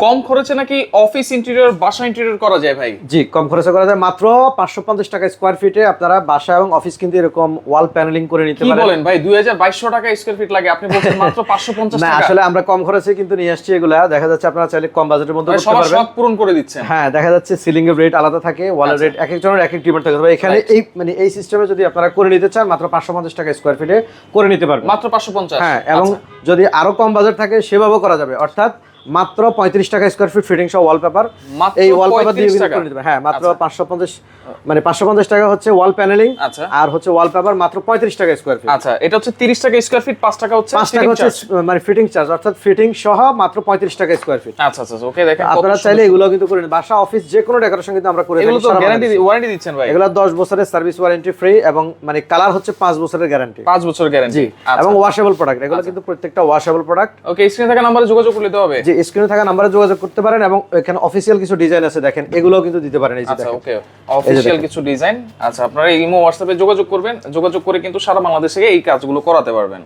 কম খরচে নাকি office interior বাসা ইন্টেরিয়র করা যায় ভাই? জি, কম খরচে করা যায়। মাত্র 550 টাকা স্কয়ার ফিটে আপনারা বাসা এবং অফিস কিন্তু এরকম ওয়াল প্যানেলিং করে নিতে কি পারেন। বলেন ভাই, 2200 টাকা স্কয়ার ফিট লাগে, আপনি বলছেন মাত্র 550 না, টাকা? আসলে আমরা কম খরচে কিন্তু নিয়ে আসছি এগুলা। দেখা যাচ্ছে আপনারা চাইলে কম বাজেটের মধ্যে করতে সবার পারবেন। শখ পূরণ করে দিচ্ছেন। হ্যাঁ, দেখা যাচ্ছে সিলিং এর রেট আলাদা থাকে, ওয়ালের রেট এক একজনের এক এক ডিমান্ড থাকে। তবে এখানে এই মানে এই সিস্টেমে যদি আপনারা করে নিতে চান মাত্র 550 টাকা স্কয়ার ফিটে করে নিতে পারবেন। মাত্র 550? হ্যাঁ, এবং যদি আরো কম বাজেট থাকে সেভাবেও করা যাবে। অর্থাৎ মাত্র 35 টাকা স্কয়ার ফিট ফিটিং সহ ওয়ালপেপার। মাত্র এই ওয়ালপেপার দিয়ে 35 কিন্তু টাকা? করে নিতে পারবেন। হ্যাঁ, মাত্র 550 মানে 550 টাকা হচ্ছে ওয়াল প্যানেলিং। আচ্ছা। আর হচ্ছে ওয়ালপেপার মাত্র 35 টাকা স্কয়ার ফিট। আচ্ছা, এটা হচ্ছে 30 টাকা স্কয়ার ফিট, 5 টাকা হচ্ছে 5 টাকা হচ্ছে মানে ফিটিং চার্জ, অর্থাৎ ফিটিং সহ মাত্র 35 টাকা স্কয়ার ফিট। আচ্ছা আচ্ছা, ওকে। দেখেন আপনারা চাইলে এগুলো কিন্তু করে নিন। বাসা অফিস যে কোনো ডেকোরেশন কিন্তু আমরা করে থাকি। এগুলো তো গ্যারান্টি ওয়ারেন্টি দিচ্ছেন ভাই? এগুলো 10 বছরের সার্ভিস ওয়ারেন্টি ফ্রি এবং মানে কালার হচ্ছে 5 বছরের গ্যারান্টি। 5 বছর গ্যারান্টি। জি, এবং ওয়াশেবল প্রোডাক্ট। এগুলো কিন্তু প্রত্যেকটা ওয়াশেবল প্রোডাক্ট। ওকে, স্ক্রিনে থাকা নম্বরে যোগাযোগ করলে তো হবে? জি, স্ক্রিনে থাকা নম্বরে যোগাযোগ করতে পারেন এবং এখানে অফিশিয়াল কিছু ডিজাইন আছে, দেখেন এগুলোও কিন্তু দিতে পারেন। এই যে আচ্ছা, দেখেন, ওকে, অফিশিয়াল কিছু ডিজাইন। আচ্ছা, আপনারা ইমো হোয়াটসঅ্যাপে যোগাযোগ করবেন, যোগাযোগ করে কিন্তু সারা বাংলাদেশে এই কাজগুলো করাতে পারবেন।